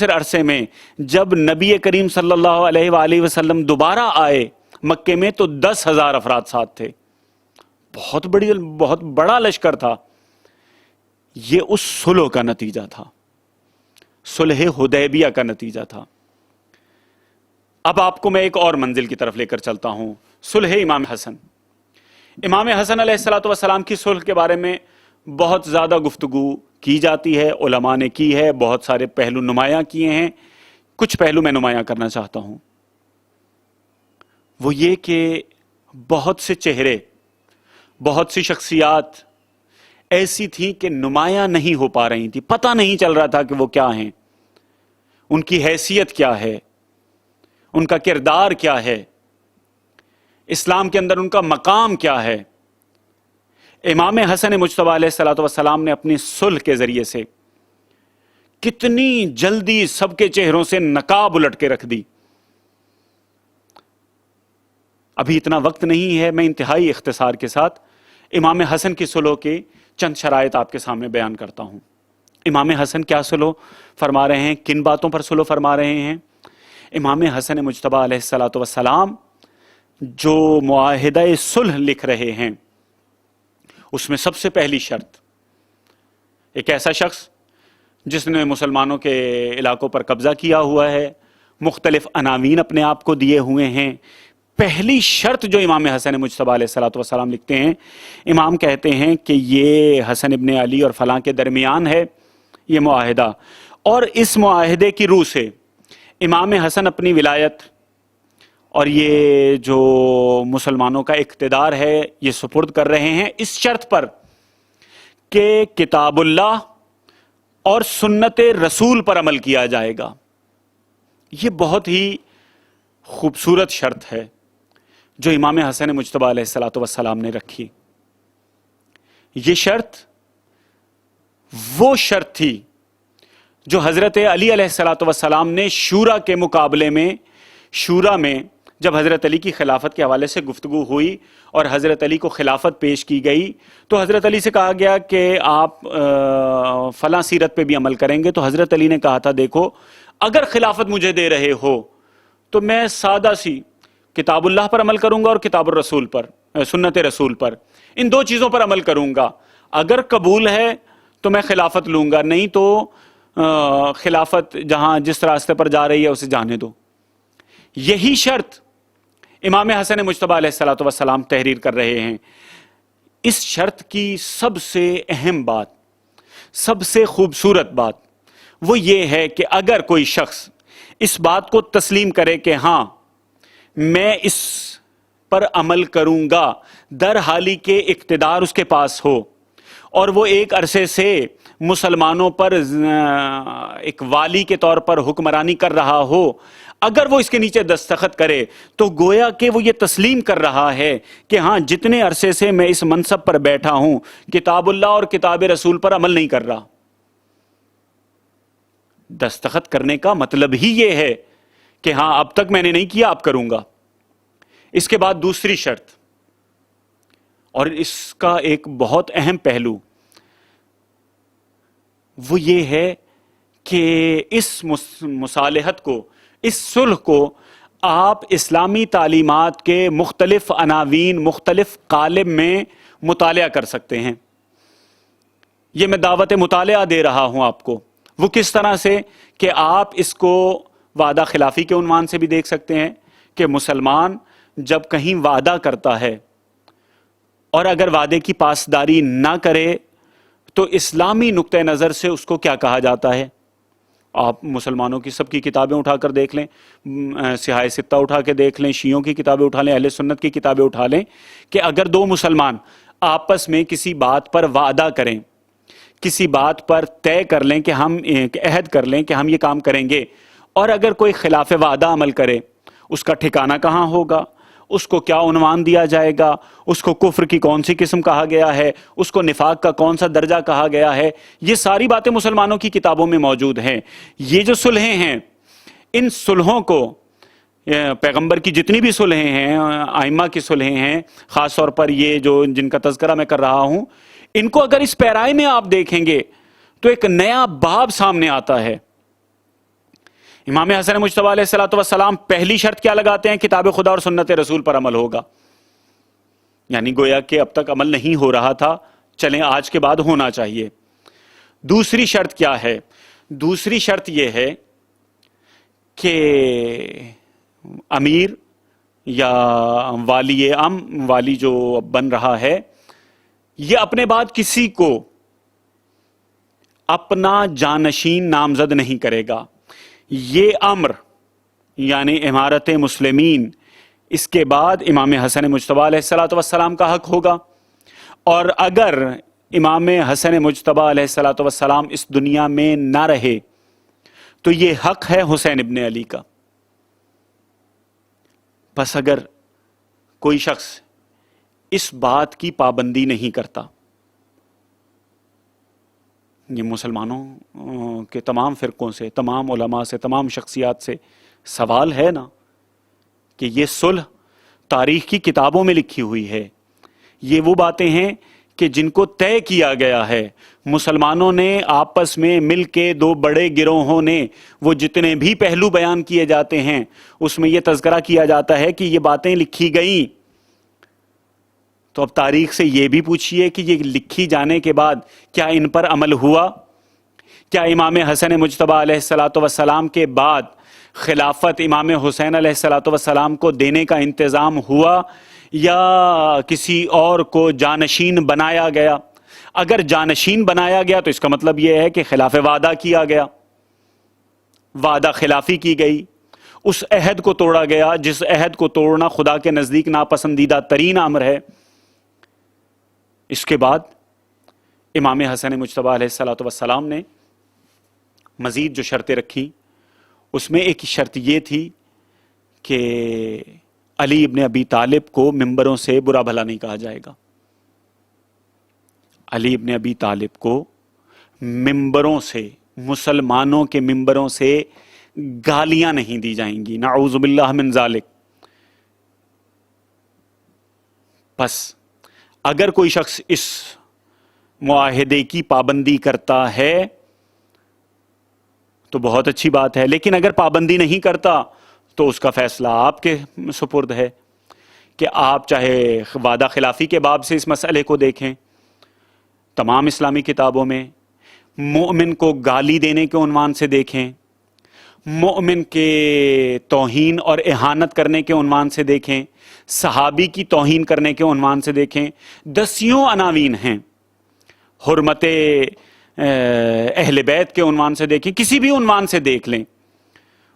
عرصے میں جب نبی کریم صلی اللہ علیہ وآلہ وسلم دوبارہ آئے مکے میں تو 10,000 افراد ساتھ تھے. بہت بڑا لشکر تھا. یہ اس صلح کا نتیجہ تھا، صلح حدیبیہ کا نتیجہ تھا. اب آپ کو میں ایک اور منزل کی طرف لے کر چلتا ہوں، صلح امام حسن. امام حسن علیہ السلام کی صلح کے بارے میں بہت زیادہ گفتگو کی جاتی ہے، علماء نے کی ہے، بہت سارے پہلو نمایاں کیے ہیں. کچھ پہلو میں نمایاں کرنا چاہتا ہوں. وہ یہ کہ بہت سے چہرے، بہت سی شخصیات ایسی تھیں کہ نمایاں نہیں ہو پا رہی تھی، پتہ نہیں چل رہا تھا کہ وہ کیا ہیں، ان کی حیثیت کیا ہے، ان کا کردار کیا ہے، اسلام کے اندر ان کا مقام کیا ہے. امام حسن مجتبیٰ علیہ السلام نے اپنی صلح کے ذریعے سے کتنی جلدی سب کے چہروں سے نقاب الٹ کے رکھ دی. ابھی اتنا وقت نہیں ہے، میں انتہائی اختصار کے ساتھ امام حسن کی صلح کے چند شرائط آپ کے سامنے بیان کرتا ہوں. امام حسن کیا صلح فرما رہے ہیں، کن باتوں پر صلح فرما رہے ہیں؟ امام حسن مجتبیٰ علیہ السلام جو معاہدہ صلح لکھ رہے ہیں، اس میں سب سے پہلی شرط، ایک ایسا شخص جس نے مسلمانوں کے علاقوں پر قبضہ کیا ہوا ہے، مختلف عناوین اپنے آپ کو دیے ہوئے ہیں، پہلی شرط جو امام حسن مجتبیٰ علیہ السلام لکھتے ہیں، امام کہتے ہیں کہ یہ حسن ابن علی اور فلاں کے درمیان ہے یہ معاہدہ، اور اس معاہدے کی روح سے امام حسن اپنی ولایت اور یہ جو مسلمانوں کا اقتدار ہے یہ سپرد کر رہے ہیں اس شرط پر کہ کتاب اللہ اور سنت رسول پر عمل کیا جائے گا. یہ بہت ہی خوبصورت شرط ہے جو امام حسن مجتبیٰ علیہ السلام نے رکھی. یہ شرط وہ شرط تھی جو حضرت علی علیہ السلام نے شورا کے مقابلے میں، شورا میں جب حضرت علی کی خلافت کے حوالے سے گفتگو ہوئی اور حضرت علی کو خلافت پیش کی گئی تو حضرت علی سے کہا گیا کہ آپ فلاں سیرت پہ بھی عمل کریں گے. تو حضرت علی نے کہا تھا دیکھو اگر خلافت مجھے دے رہے ہو تو میں سادہ سی کتاب اللہ پر عمل کروں گا اور کتاب الرسول پر، سنت رسول پر، ان دو چیزوں پر عمل کروں گا. اگر قبول ہے تو میں خلافت لوں گا، نہیں تو خلافت جہاں جس راستے پر جا رہی ہے اسے جانے دو. یہی شرط امام حسن مجتبیٰ علیہ الصلوۃ والسلام تحریر کر رہے ہیں. اس شرط کی سب سے اہم بات، سب سے خوبصورت بات وہ یہ ہے کہ اگر کوئی شخص اس بات کو تسلیم کرے کہ ہاں میں اس پر عمل کروں گا، در حالی کہ اقتدار اس کے پاس ہو اور وہ ایک عرصے سے مسلمانوں پر ایک والی کے طور پر حکمرانی کر رہا ہو، اگر وہ اس کے نیچے دستخط کرے تو گویا کہ وہ یہ تسلیم کر رہا ہے کہ ہاں جتنے عرصے سے میں اس منصب پر بیٹھا ہوں کتاب اللہ اور کتاب رسول پر عمل نہیں کر رہا. دستخط کرنے کا مطلب ہی یہ ہے کہ ہاں اب تک میں نے نہیں کیا، اب کروں گا. اس کے بعد دوسری شرط، اور اس کا ایک بہت اہم پہلو وہ یہ ہے کہ اس مصالحت کو، اس صلح کو آپ اسلامی تعلیمات کے مختلف عناوین، مختلف قالب میں مطالعہ کر سکتے ہیں. یہ میں دعوت مطالعہ دے رہا ہوں آپ کو. وہ کس طرح سے کہ آپ اس کو وعدہ خلافی کے عنوان سے بھی دیکھ سکتے ہیں کہ مسلمان جب کہیں وعدہ کرتا ہے اور اگر وعدے کی پاسداری نہ کرے تو اسلامی نقطہ نظر سے اس کو کیا کہا جاتا ہے. آپ مسلمانوں کی سب کی کتابیں اٹھا کر دیکھ لیں، سیاہ ستہ اٹھا کے دیکھ لیں، شیعوں کی کتابیں اٹھا لیں، اہل سنت کی کتابیں اٹھا لیں، کہ اگر دو مسلمان آپس میں کسی بات پر وعدہ کریں، کسی بات پر طے کر لیں کہ ہم عہد کر لیں کہ ہم یہ کام کریں گے، اور اگر کوئی خلاف وعدہ عمل کرے اس کا ٹھکانہ کہاں ہوگا، اس کو کیا عنوان دیا جائے گا، اس کو کفر کی کون سی قسم کہا گیا ہے، اس کو نفاق کا کون سا درجہ کہا گیا ہے، یہ ساری باتیں مسلمانوں کی کتابوں میں موجود ہیں. یہ جو صلحیں ہیں، ان صلحوں کو پیغمبر کی جتنی بھی صلحیں ہیں، ائمہ کی صلحیں ہیں، خاص طور پر یہ جو جن کا تذکرہ میں کر رہا ہوں، ان کو اگر اس پیرائے میں آپ دیکھیں گے تو ایک نیا باب سامنے آتا ہے. امام حسن مجتبیٰ علیہ الصلوۃ والسلام پہلی شرط کیا لگاتے ہیں؟ کتاب خدا اور سنت رسول پر عمل ہوگا. یعنی گویا کہ اب تک عمل نہیں ہو رہا تھا، چلیں آج کے بعد ہونا چاہیے. دوسری شرط کیا ہے؟ دوسری شرط یہ ہے کہ امیر یا والی جو بن رہا ہے یہ اپنے بعد کسی کو اپنا جانشین نامزد نہیں کرے گا. یہ امر یعنی امارت مسلمین اس کے بعد امام حسن مجتبیٰ علیہ الصلوۃ والسلام کا حق ہوگا، اور اگر امام حسن مجتبیٰ علیہ الصلوۃ والسلام اس دنیا میں نہ رہے تو یہ حق ہے حسین ابن علی کا. بس اگر کوئی شخص اس بات کی پابندی نہیں کرتا، یہ مسلمانوں کے تمام فرقوں سے، تمام علماء سے، تمام شخصیات سے سوال ہے نا کہ یہ صلح تاریخ کی کتابوں میں لکھی ہوئی ہے. یہ وہ باتیں ہیں کہ جن کو طے کیا گیا ہے. مسلمانوں نے آپس میں مل کے، دو بڑے گروہوں نے وہ جتنے بھی پہلو بیان کیے جاتے ہیں اس میں یہ تذکرہ کیا جاتا ہے کہ یہ باتیں لکھی گئیں. تو اب تاریخ سے یہ بھی پوچھئے کہ یہ لکھی جانے کے بعد کیا ان پر عمل ہوا؟ کیا امام حسن مجتبیٰ علیہ الصلوۃ والسلام کے بعد خلافت امام حسین علیہ الصلوۃ والسلام کو دینے کا انتظام ہوا یا کسی اور کو جانشین بنایا گیا؟ اگر جانشین بنایا گیا تو اس کا مطلب یہ ہے کہ خلاف وعدہ کیا گیا، وعدہ خلافی کی گئی، اس عہد کو توڑا گیا جس عہد کو توڑنا خدا کے نزدیک ناپسندیدہ ترین امر ہے. اس کے بعد امام حسن مجتبیٰ علیہ الصلوۃ والسلام نے مزید جو شرطیں رکھی اس میں ایک شرط یہ تھی کہ علی ابن ابی طالب کو ممبروں سے برا بھلا نہیں کہا جائے گا. علی ابن ابی طالب کو ممبروں سے، مسلمانوں کے ممبروں سے گالیاں نہیں دی جائیں گی، نعوذ باللہ من ذالک. بس اگر کوئی شخص اس معاہدے کی پابندی کرتا ہے تو بہت اچھی بات ہے، لیکن اگر پابندی نہیں کرتا تو اس کا فیصلہ آپ کے سپرد ہے کہ آپ چاہے وعدہ خلافی کے باب سے اس مسئلے کو دیکھیں، تمام اسلامی کتابوں میں مومن کو گالی دینے کے عنوان سے دیکھیں، مومن کے توہین اور اہانت کرنے کے عنوان سے دیکھیں، صحابی کی توہین کرنے کے عنوان سے دیکھیں، دسیوں عناوین ہیں، حرمت اہل بیت کے عنوان سے دیکھیں، کسی بھی عنوان سے دیکھ لیں،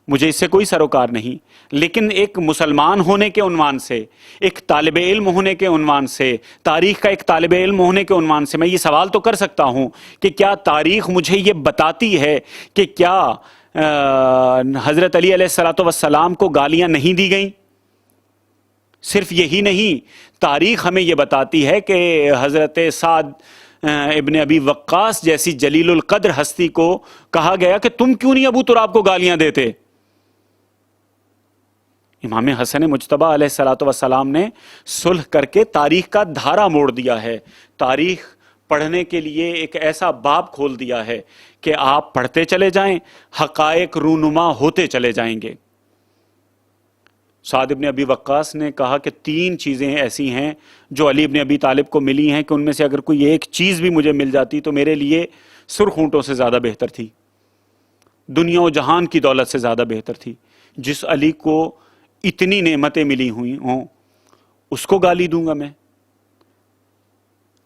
مجھے اس سے کوئی سروکار نہیں، لیکن ایک مسلمان ہونے کے عنوان سے، ایک طالب علم ہونے کے عنوان سے، تاریخ کا ایک طالب علم ہونے کے عنوان سے میں یہ سوال تو کر سکتا ہوں کہ کیا تاریخ مجھے یہ بتاتی ہے کہ کیا حضرت علی علیہ السلام کو گالیاں نہیں دی گئیں؟ صرف یہی نہیں، تاریخ ہمیں یہ بتاتی ہے کہ حضرت سعد ابن ابی وقاص جیسی جلیل القدر ہستی کو کہا گیا کہ تم کیوں نہیں ابو تراب کو گالیاں دیتے؟ امام حسن مجتبیٰ علیہ السلام نے صلح کر کے تاریخ کا دھارا موڑ دیا ہے، تاریخ پڑھنے کے لیے ایک ایسا باب کھول دیا ہے کہ آپ پڑھتے چلے جائیں، حقائق رونما ہوتے چلے جائیں گے۔ سعد ابن ابی وقاص نے کہا کہ 3 چیزیں ایسی ہیں جو علی ابن ابی طالب کو ملی ہیں کہ ان میں سے اگر کوئی ایک چیز بھی مجھے مل جاتی تو میرے لیے سرخ اونٹوں سے زیادہ بہتر تھی، دنیا و جہان کی دولت سے زیادہ بہتر تھی۔ جس علی کو اتنی نعمتیں ملی ہوئی ہوں اس کو گالی دوں گا میں؟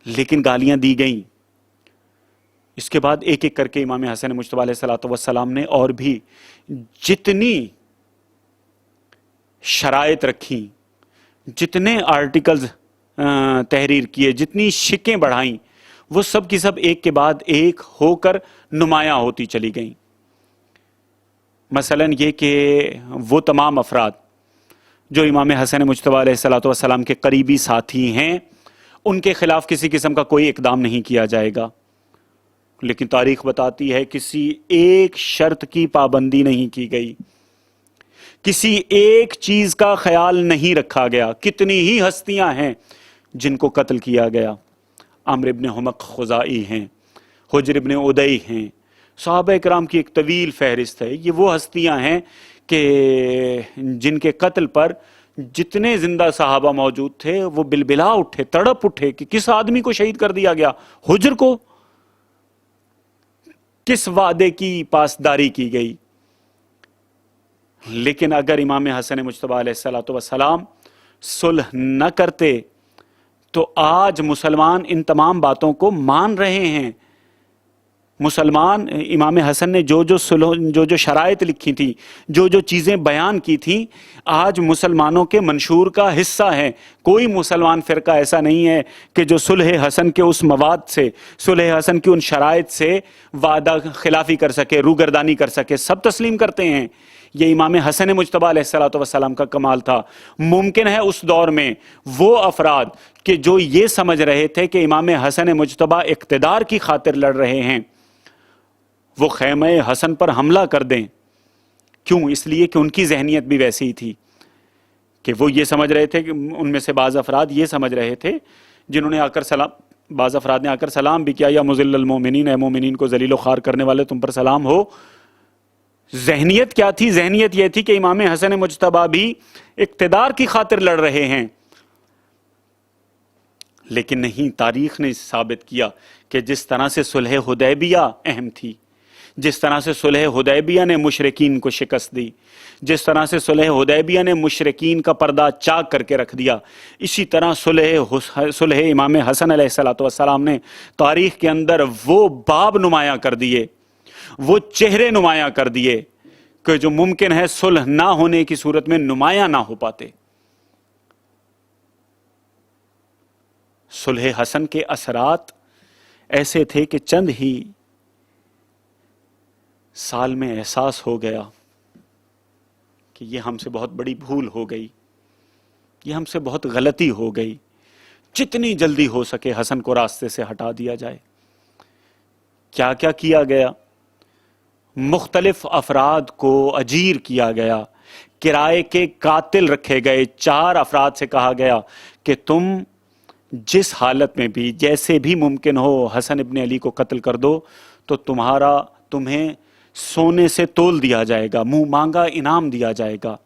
لیکن گالیاں دی گئیں۔ اس کے بعد ایک ایک کر کے امام حسن مجتبیٰ علیہ السلام نے اور بھی جتنی شرائط رکھی، جتنے آرٹیکلز تحریر کیے، جتنی شکیں بڑھائیں، وہ سب کی سب ایک کے بعد ایک ہو کر نمایاں ہوتی چلی گئیں۔ مثلا یہ کہ وہ تمام افراد جو امام حسن مجتبیٰ علیہ السلام کے قریبی ساتھی ہیں ان کے خلاف کسی قسم کا کوئی اقدام نہیں کیا جائے گا، لیکن تاریخ بتاتی ہے کسی ایک شرط کی پابندی نہیں کی گئی، کسی ایک چیز کا خیال نہیں رکھا گیا۔ کتنی ہی ہستیاں ہیں جن کو قتل کیا گیا، عمرو ابن حمق خزائی ہیں، حجر ابن عدی ہیں، صحابہ کرام کی ایک طویل فہرست ہے۔ یہ وہ ہستیاں ہیں کہ جن کے قتل پر جتنے زندہ صحابہ موجود تھے وہ بلبلا اٹھے، تڑپ اٹھے کہ کس آدمی کو شہید کر دیا گیا، حجر کو، کس وعدے کی پاسداری کی گئی۔ لیکن اگر امام حسن مجتبیٰ علیہ السلام صلح نہ کرتے تو آج مسلمان ان تمام باتوں کو مان رہے ہیں۔ مسلمان امام حسن نے جو شرائط لکھی تھی، جو چیزیں بیان کی تھیں، آج مسلمانوں کے منشور کا حصہ ہیں۔ کوئی مسلمان فرقہ ایسا نہیں ہے کہ جو صلح حسن کے اس مواد سے، صلح حسن کی ان شرائط سے وعدہ خلافی کر سکے، روگردانی کر سکے۔ سب تسلیم کرتے ہیں۔ یہ امام حسن مجتبیٰ علیہ السلام کا کمال تھا۔ ممکن ہے اس دور میں وہ افراد کہ جو یہ سمجھ رہے تھے کہ امام حسن مجتبیٰ اقتدار کی خاطر لڑ رہے ہیں، وہ خیمہ حسن پر حملہ کر دیں۔ کیوں؟ اس لیے کہ ان کی ذہنیت بھی ویسی ہی تھی کہ وہ یہ سمجھ رہے تھے کہ ان میں سے بعض افراد یہ سمجھ رہے تھے جنہوں نے بعض افراد نے آ کر سلام بھی کیا، یا مذل المومنین، اے مومنین کو ذلیل و خوار کرنے والے تم پر سلام ہو۔ ذہنیت کیا تھی؟ ذہنیت یہ تھی کہ امام حسن مجتبیٰ بھی اقتدار کی خاطر لڑ رہے ہیں۔ لیکن نہیں، تاریخ نے ثابت کیا کہ جس طرح سے صلح حدیبیہ اہم تھی، جس طرح سے صلح حدیبیہ نے مشرکین کو شکست دی، جس طرح سے صلح حدیبیہ نے مشرکین کا پردہ چاک کر کے رکھ دیا، اسی طرح صلح امام حسن علیہ السلام نے تاریخ کے اندر وہ باب نمایاں کر دیے، وہ چہرے نمایاں کر دیے کہ جو ممکن ہے صلح نہ ہونے کی صورت میں نمایاں نہ ہو پاتے۔ صلح حسن کے اثرات ایسے تھے کہ چند ہی سال میں احساس ہو گیا کہ یہ ہم سے بہت بڑی بھول ہو گئی، یہ ہم سے بہت غلطی ہو گئی، جتنی جلدی ہو سکے حسن کو راستے سے ہٹا دیا جائے۔ کیا کیا کیا گیا؟ مختلف افراد کو اجیر کیا گیا، کرائے کے قاتل رکھے گئے، 4 افراد سے کہا گیا کہ تم جس حالت میں بھی جیسے بھی ممکن ہو حسن ابن علی کو قتل کر دو تو تمہیں سونے سے تول دیا جائے گا، منہ مانگا انعام دیا جائے گا۔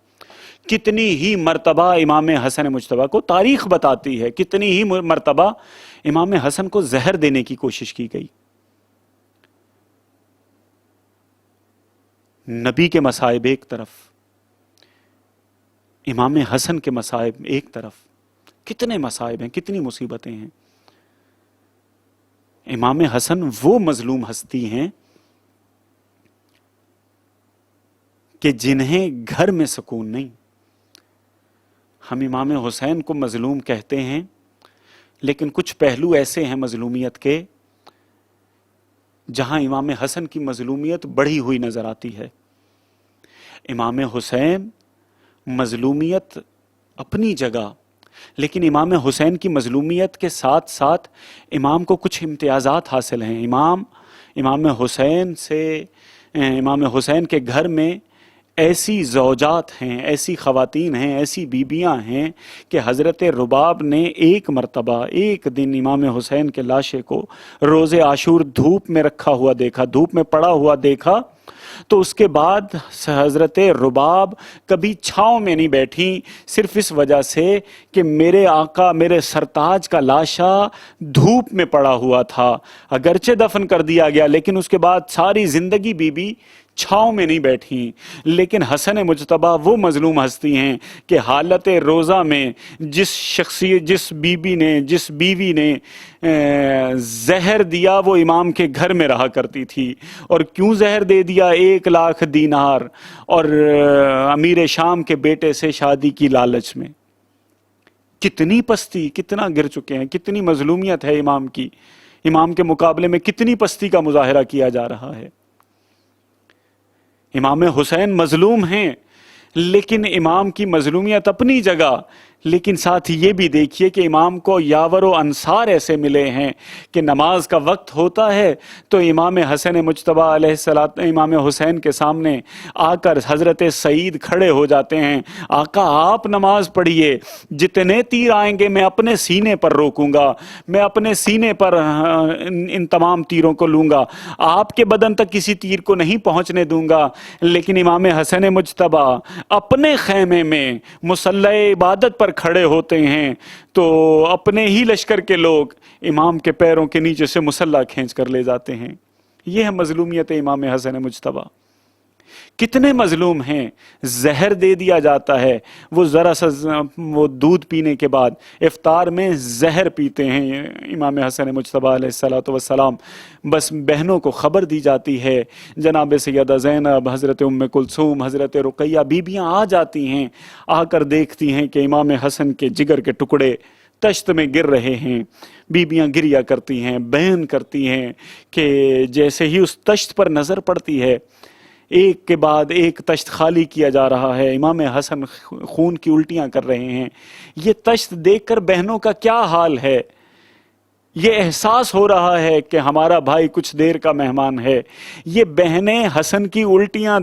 کتنی ہی مرتبہ امام حسن مجتبیٰ کو تاریخ بتاتی ہے، کتنی ہی مرتبہ امام حسن کو زہر دینے کی کوشش کی گئی۔ نبی کے مصائب ایک طرف، امام حسن کے مصائب ایک طرف، کتنے مصائب ہیں، کتنی مصیبتیں ہیں۔ امام حسن وہ مظلوم ہستی ہیں کہ جنہیں گھر میں سکون نہیں۔ ہم امام حسین کو مظلوم کہتے ہیں، لیکن کچھ پہلو ایسے ہیں مظلومیت کے جہاں امام حسن کی مظلومیت بڑھی ہوئی نظر آتی ہے۔ امام حسین مظلومیت اپنی جگہ، لیکن امام حسین کی مظلومیت کے ساتھ ساتھ امام کو کچھ امتیازات حاصل ہیں۔ امام حسین کے گھر میں ایسی زوجات ہیں، ایسی خواتین ہیں، ایسی بیبیاں ہیں کہ حضرت رباب نے ایک مرتبہ ایک دن امام حسین کے لاشے کو روز عاشور دھوپ میں رکھا ہوا دیکھا، دھوپ میں پڑا ہوا دیکھا، تو اس کے بعد حضرت رباب کبھی چھاؤں میں نہیں بیٹھی، صرف اس وجہ سے کہ میرے آقا میرے سرتاج کا لاشا دھوپ میں پڑا ہوا تھا، اگرچہ دفن کر دیا گیا لیکن اس کے بعد ساری زندگی بی بی چھاؤں میں نہیں بیٹھی۔ لیکن حسن مجتبیٰ وہ مظلوم ہستی ہیں کہ حالت روزہ میں جس بیوی نے زہر دیا وہ امام کے گھر میں رہا کرتی تھی، اور کیوں زہر دے دیا؟ 1,00,000 دینار اور امیر شام کے بیٹے سے شادی کی لالچ میں۔ کتنی پستی، کتنا گر چکے ہیں، کتنی مظلومیت ہے امام کی، امام کے مقابلے میں کتنی پستی کا مظاہرہ کیا جا رہا ہے۔ امام حسین مظلوم ہیں، لیکن امام کی مظلومیت اپنی جگہ، لیکن ساتھ یہ بھی دیکھیے کہ امام کو یاور و انصار ایسے ملے ہیں کہ نماز کا وقت ہوتا ہے تو امام حسن مجتبیٰ علیہ السلام امام حسین کے سامنے آ کر حضرت سعید کھڑے ہو جاتے ہیں، آقا آپ نماز پڑھیے، جتنے تیر آئیں گے میں اپنے سینے پر روکوں گا، میں اپنے سینے پر ان تمام تیروں کو لوں گا، آپ کے بدن تک کسی تیر کو نہیں پہنچنے دوں گا۔ لیکن امام حسن مجتبیٰ اپنے خیمے میں مصلی عبادت پر کھڑے ہوتے ہیں تو اپنے ہی لشکر کے لوگ امام کے پیروں کے نیچے سے مصلی کھینچ کر لے جاتے ہیں۔ یہ ہے مظلومیت امام حسن مجتبیٰ۔ کتنے مظلوم ہیں، زہر دے دیا جاتا ہے، وہ ذرا سا وہ دودھ پینے کے بعد افطار میں زہر پیتے ہیں امام حسن مجتبیٰ علیہ السلام، بس بہنوں کو خبر دی جاتی ہے، جناب سیدہ زینب، حضرت ام کلثوم، حضرت رقیہ بیبیاں آ جاتی ہیں، آ کر دیکھتی ہیں کہ امام حسن کے جگر کے ٹکڑے تشت میں گر رہے ہیں، بیبیاں گریا کرتی ہیں، بیان کرتی ہیں کہ جیسے ہی اس تشت پر نظر پڑتی ہے ایک کے بعد ایک تشت خالی کیا جا رہا ہے، امام حسن خون کی الٹیاں کر رہے ہیں، یہ تشت دیکھ کر بہنوں کا کیا حال ہے؟ یہ احساس ہو رہا ہے کہ ہمارا بھائی کچھ دیر کا مہمان ہے۔ یہ بہنیں حسن کی الٹیاں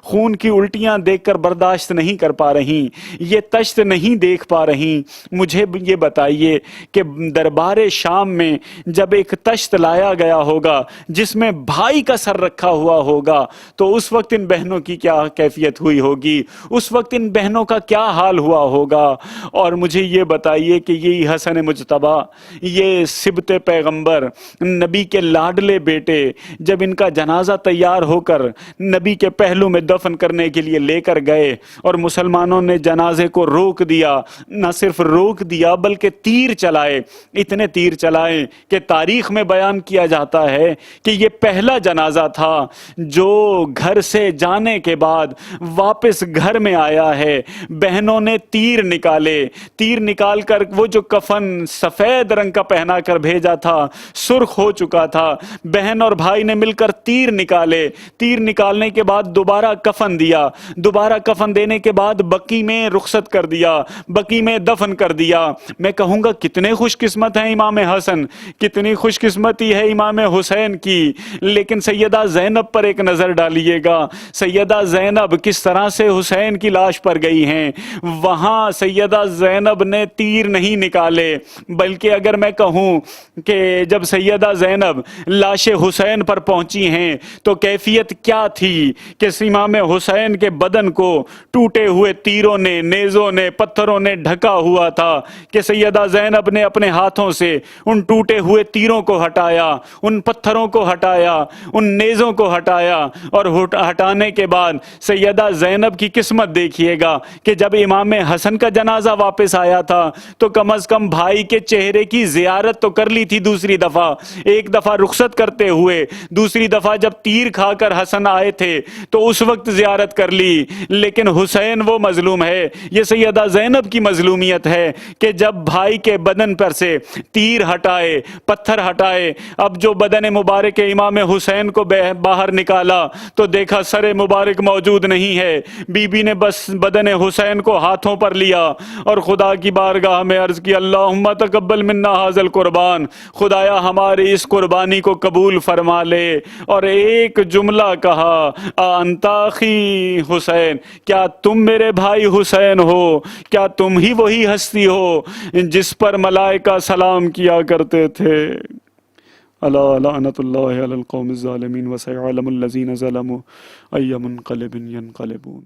خون کی الٹیاں دیکھ کر برداشت نہیں کر پا رہی، یہ تشت نہیں دیکھ پا رہی۔ مجھے یہ بتائیے کہ دربار شام میں جب ایک تشت لایا گیا ہوگا جس میں بھائی کا سر رکھا ہوا ہوگا تو اس وقت ان بہنوں کی کیا کیفیت ہوئی ہوگی، اس وقت ان بہنوں کا کیا حال ہوا ہوگا۔ اور مجھے یہ بتائیے کہ یہی حسن مجتبیٰ، یہ سبت پیغمبر، نبی کے لاڈلے بیٹے، جب ان کا جنازہ تیار ہو کر نبی کے پہلو میں دفن کرنے کے لیے لے کر گئے اور مسلمانوں نے جنازے کو روک دیا، نہ صرف روک دیا بلکہ تیر چلائے، اتنے تیر چلائے کہ تاریخ میں بیان کیا جاتا ہے کہ یہ پہلا جنازہ تھا جو گھر سے جانے کے بعد واپس گھر میں آیا ہے۔ بہنوں نے تیر نکالے، تیر نکال کر وہ جو کفن سفید رنگ کا پہنا بنا کر بھیجا تھا سرخ ہو چکا تھا. بہن اور بھائی نے مل کر تیر نکالے. تیر نکالنے کے بعد دوبارہ کفن دیا. دوبارہ کفن دینے کے بعد بقی میں رخصت کر دیا, بقی میں دفن کر دیا. میں کہوں گا کتنے خوش قسمت ہیں امام حسن, کتنی خوش قسمتی ہے امام حسین کی. لیکن سیدہ زینب پر ایک نظر ڈالیے گا. سیدہ زینب کس طرح سے حسین کی لاش پر گئی ہیں. وہاں سیدہ زینب نے تیر نہیں نکالے, بلکہ اگر میں کہوں کہ جب سیدہ زینب لاش حسین پر پہنچی ہیں تو کیفیت کیا تھی کہ امام حسین کے بدن کو ٹوٹے ہوئے تیروں نے, نیزوں نے, پتھروں نے ڈھکا ہوا تھا, کہ سیدہ زینب نے اپنے ہاتھوں سے ان ٹوٹے ہوئے تیروں کو ہٹایا, ان پتھروں کو ہٹایا, ان نیزوں کو ہٹایا, اور ہٹانے کے بعد سیدہ زینب کی قسمت دیکھیے گا کہ جب امام حسن کا جنازہ واپس آیا تھا تو کم از کم بھائی کے چہرے کی زیارت تو کر لی تھی. دوسری دفعہ, ایک دفعہ رخصت کرتے ہوئے, دوسری دفعہ جب تیر کھا کر حسن آئے تھے تو اس وقت زیارت کر لی. لیکن حسین وہ مظلوم ہے, یہ سیدہ زینب کی مظلومیت ہے کہ جب بھائی کے بدن پر سے تیر ہٹائے, پتھر ہٹائے, اب جو بدن مبارک امام حسین کو باہر نکالا تو دیکھا سر مبارک موجود نہیں ہے. بی بی نے بس بدن حسین کو ہاتھوں پر لیا اور خدا کی بارگاہ میں عرض کی, اللہم تقبل منا ھذا القربان, خدایا ہماری اس قربانی کو قبول فرما لے. اور ایک جملہ کہا, انت اخی حسین, کیا تم میرے بھائی حسین ہو؟ کیا تم ہی وہی ہستی ہو جس پر ملائکہ سلام کیا کرتے تھے؟ الا لعنت اللہ علی القوم الظالمین وسيعلم الذین ظلموا ای منقلب ینقلبون.